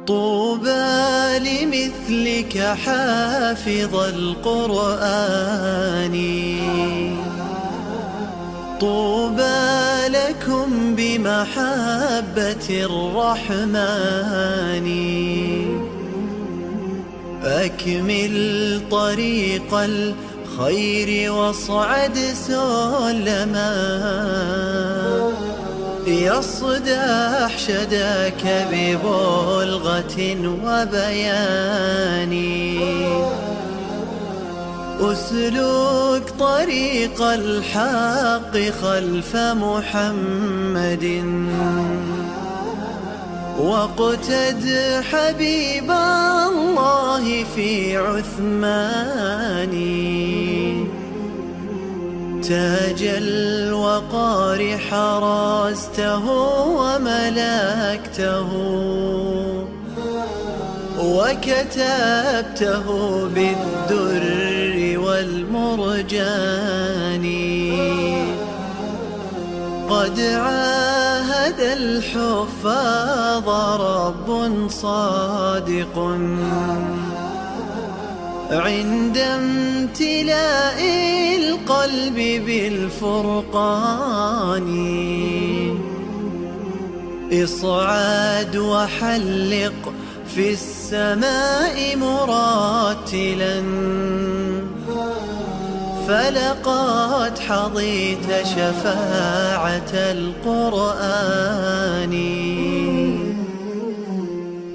طوبى لمثلك حافظ القرآن، طوبى لكم بمحبة الرحمن. أكمل طريق الخير واصعد سلما، يصدح شداك ببلغة وبيان. أسلك طريق الحق خلف محمد، واقتد حبيب الله في عثمان. تاج الوقار حرسته وملكته، وكتبته بالدر والمرجان. قد عاهد الحفاظ رب صادق عند امتلاء القلب بالفرقان. اصعد وحلق في السماء مرتلا، فلقد حظيت شفاعة القرآن،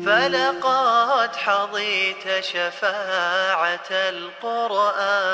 فلقد حظيت شفاعة القرآن.